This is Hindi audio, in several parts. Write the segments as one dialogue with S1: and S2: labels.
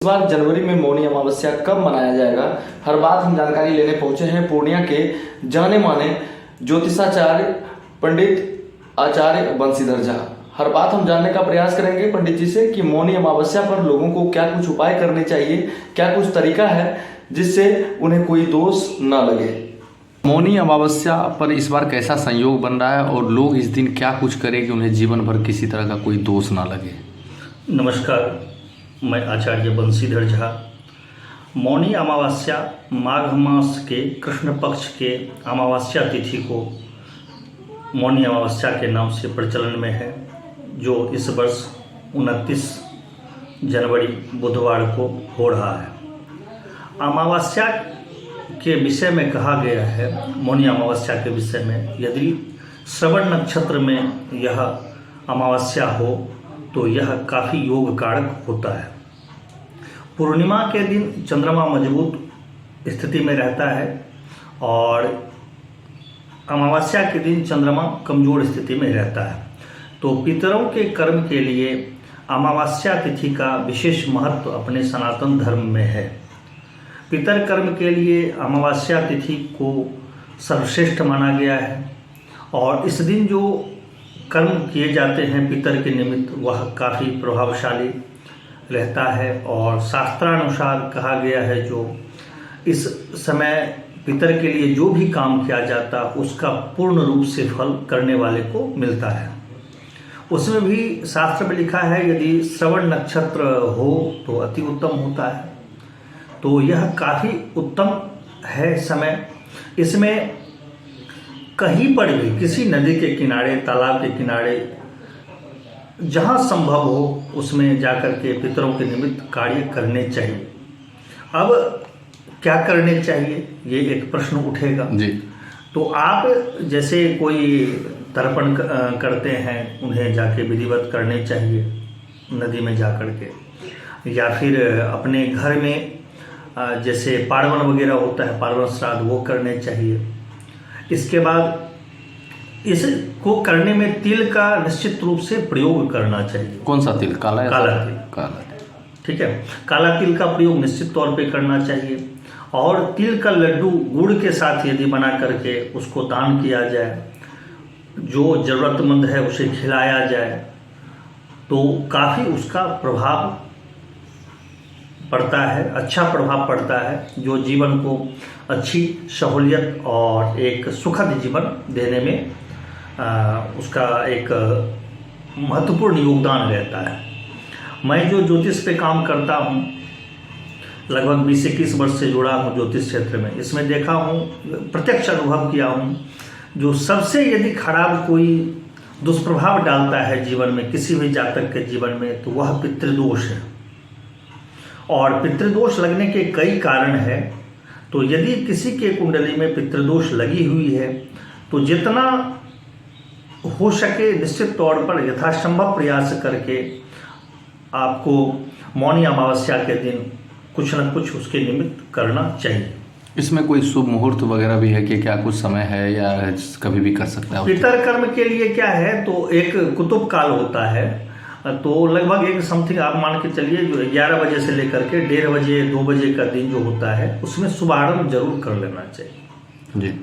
S1: इस बार जनवरी में मौनी अमावस्या कब मनाया जाएगा, हर बात हम जानकारी लेने पहुंचे हैं पूर्णिया के जाने माने ज्योतिषाचार्य पंडित आचार्य बंशीधर झा। हर बात हम जानने का प्रयास करेंगे पंडित जी से कि मौनी अमावस्या पर लोगों को क्या कुछ उपाय करने चाहिए, क्या कुछ तरीका है जिससे उन्हें कोई दोष न लगे। मौनी अमावस्या पर इस बार कैसा संयोग बन रहा है और लोग इस दिन क्या कुछ करें कि उन्हें जीवन भर किसी तरह का कोई दोष ना लगे।
S2: नमस्कार, मैं आचार्य बंशीधर झा। मौनी अमावस्या माघ मास के कृष्ण पक्ष के अमावस्या तिथि को मौनी अमावस्या के नाम से प्रचलन में है, जो इस वर्ष 29 जनवरी बुधवार को हो रहा है। अमावस्या के विषय में कहा गया है, मौनी अमावस्या के विषय में, यदि श्रवण नक्षत्र में यह अमावस्या हो तो यह काफ़ी योग कारक होता है। पूर्णिमा के दिन चंद्रमा मजबूत स्थिति में रहता है और अमावस्या के दिन चंद्रमा कमजोर स्थिति में रहता है। तो पितरों के कर्म के लिए अमावस्या तिथि का विशेष महत्व अपने सनातन धर्म में है। पितर कर्म के लिए अमावस्या तिथि को सर्वश्रेष्ठ माना गया है और इस दिन जो कर्म किए जाते हैं पितर के निमित्त वह काफ़ी प्रभावशाली रहता है। और शास्त्रानुसार कहा गया है, जो इस समय पितर के लिए जो भी काम किया जाता उसका पूर्ण रूप से फल करने वाले को मिलता है। उसमें भी शास्त्र में लिखा है, यदि श्रवण नक्षत्र हो तो अति उत्तम होता है। तो यह काफ़ी उत्तम है समय। इसमें कहीं पर भी किसी नदी के किनारे, तालाब के किनारे, जहाँ संभव हो उसमें जाकर के पितरों के निमित्त कार्य करने चाहिए। अब क्या करने चाहिए, ये एक प्रश्न उठेगा
S1: जी। तो
S2: आप जैसे कोई तर्पण करते हैं, उन्हें जाके विधिवत करने चाहिए नदी में जाकर के, या फिर अपने घर में जैसे पार्वन वगैरह होता है, पार्वन श्राद्ध, वो करने चाहिए। इसके बाद इसको करने में तिल का निश्चित रूप से प्रयोग करना चाहिए।
S1: कौन सा तिल? काला
S2: तिल।
S1: काला तिल, ठीक
S2: है। काला तिल का प्रयोग निश्चित तौर पे करना चाहिए। और तिल का लड्डू गुड़ के साथ यदि बना करके उसको दान किया जाए, जो ज़रूरतमंद है उसे खिलाया जाए, तो काफ़ी उसका प्रभाव पड़ता है, अच्छा प्रभाव पड़ता है, जो जीवन को अच्छी सहूलियत और एक सुखद जीवन देने में उसका एक महत्वपूर्ण योगदान रहता है। मैं जो ज्योतिष पे काम करता हूँ, लगभग 20-21 वर्ष से जुड़ा हूँ ज्योतिष क्षेत्र में। इसमें देखा हूँ, प्रत्यक्ष अनुभव किया हूँ, जो सबसे यदि खराब कोई दुष्प्रभाव डालता है जीवन में, किसी भी जातक के जीवन में, तो वह पितृदोष है। और पितृदोष लगने के कई कारण हैं। तो यदि किसी के कुंडली में पितृदोष लगी हुई है तो जितना हो सके निश्चित तौर पर यथासंभव प्रयास करके आपको मौनी अमावस्या के दिन कुछ न कुछ उसके निमित्त करना चाहिए। इसमें कोई शुभ मुहूर्त वगैरह भी है कि क्या कुछ समय है या कभी भी कर सकता है? पितर कर्म के लिए क्या है, तो एक कुतुब काल होता है, तो लगभग एक समथिंग आप मान के चलिए, जो 11 बजे से लेकर के 1:30 बजे 2 बजे का दिन जो होता है, उसमें शुभारंभ जरूर कर लेना चाहिए जी।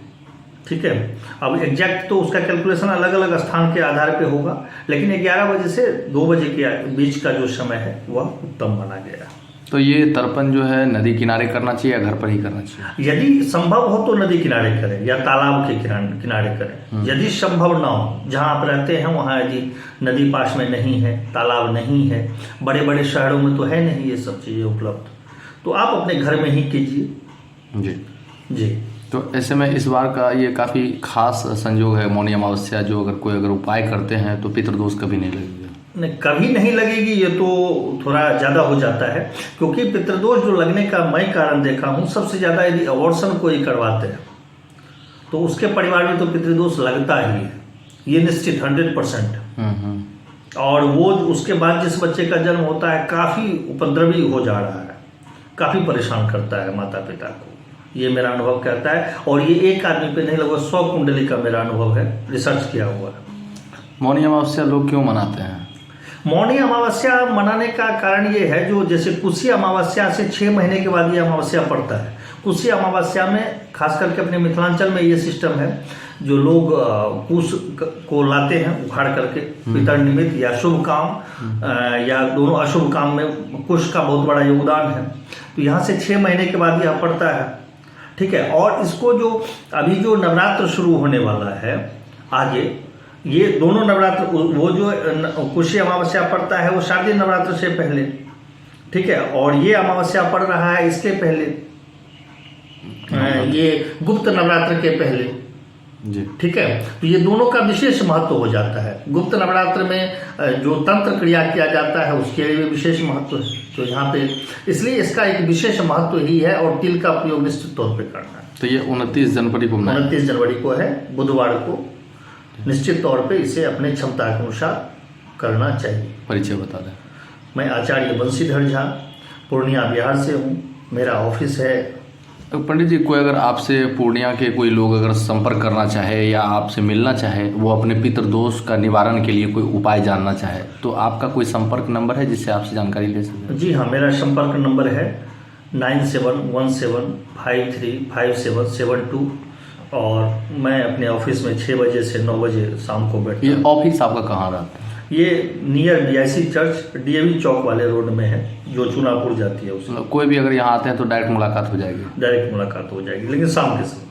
S2: ठीक है। अब एग्जैक्ट तो उसका कैलकुलेशन अलग अलग स्थान के आधार पे होगा, लेकिन 11 बजे से 2 बजे के बीच का जो समय है वह उत्तम माना गया।
S1: तो ये तर्पण जो है नदी किनारे करना चाहिए या घर पर ही करना चाहिए?
S2: यदि संभव हो तो नदी किनारे करें या तालाब के किनारे करें। यदि संभव ना हो, जहाँ आप रहते हैं वहाँ यदि नदी पास में नहीं है, तालाब नहीं है, बड़े बड़े शहरों में तो है नहीं ये सब चीज़ें उपलब्ध, तो आप अपने घर में ही कीजिए
S1: जी
S2: जी।
S1: तो ऐसे में इस बार का ये काफ़ी खास संयोग है मौनी अमावस्या, जो अगर उपाय करते हैं तो पितृदोष कभी नहीं लगेगा।
S2: नहीं, कभी नहीं लगेगी, ये तो थोड़ा ज़्यादा हो जाता है, क्योंकि पितृदोष जो लगने का मैं कारण देखा हूँ, सबसे ज़्यादा यदि अबॉर्शन कोई करवाते हैं तो उसके परिवार में तो पितृदोष लगता ही है, ये निश्चित 100%। और वो उसके बाद जिस बच्चे का जन्म होता है काफ़ी उपद्रवी हो जा रहा है, काफ़ी परेशान करता है माता पिता को, ये मेरा अनुभव कहता है। और ये एक आदमी पे नहीं, लगभग 100 कुंडली का मेरा अनुभव है, रिसर्च किया हुआ है।
S1: मौनी अमावस्या लोग क्यों मनाते हैं?
S2: मौनी अमावस्या मनाने का कारण ये है, जो जैसे कुशी अमावस्या से 6 महीने के बाद ये अमावस्या पड़ता है। कुशी अमावस्या में खास करके अपने मिथिलांचल में ये सिस्टम है, जो लोग कुश को लाते हैं उखाड़ करके पितर निमित्त या शुभ काम या दोनों अशुभ काम में कुश का बहुत बड़ा योगदान है। तो यहाँ से 6 महीने के बाद यह पड़ता है, ठीक है। और इसको जो अभी जो नवरात्र शुरू होने वाला है आगे, ये दोनों नवरात्र, वो जो कुशी अमावस्या पड़ता है वो शारदीय नवरात्र से पहले, ठीक है, और ये अमावस्या पड़ रहा है इसके पहले, ये गुप्त नवरात्र के पहले
S1: जी,
S2: ठीक है। तो ये दोनों का विशेष महत्व हो जाता है। गुप्त नवरात्र में जो तंत्र क्रिया किया जाता है उसके लिए भी विशेष महत्व है, तो यहाँ पे इसलिए इसका एक विशेष महत्व ही है। और तिल का प्रयोग निश्चित तौर पे करना है।
S1: तो ये 29 जनवरी को
S2: 29 जनवरी को है, बुधवार को निश्चित तौर पे इसे अपने क्षमता के अनुसार करना चाहिए।
S1: परिचय बता दें।
S2: मैं आचार्य बंशीधर झा पूर्णिया बिहार से हूँ, मेरा ऑफिस है।
S1: तो पंडित जी, कोई अगर आपसे पूर्णिया के कोई लोग अगर संपर्क करना चाहे या आपसे मिलना चाहे, वो अपने पितृदोष का निवारण के लिए कोई उपाय जानना चाहे, तो आपका कोई संपर्क नंबर है जिससे आपसे जानकारी ले सकें?
S2: जी हाँ, मेरा संपर्क नंबर है 9717535772 और मैं अपने ऑफिस में 6 बजे से 9 बजे शाम को बैठता हूँ।
S1: ये ऑफिस आपका कहाँ रहता है?
S2: ये नियर DIC चर्च DAV चौक वाले रोड में है, जो चुनापुर जाती है उसमें।
S1: कोई भी अगर यहाँ आते हैं तो डायरेक्ट मुलाकात हो जाएगी?
S2: डायरेक्ट मुलाकात हो जाएगी, लेकिन शाम के समय।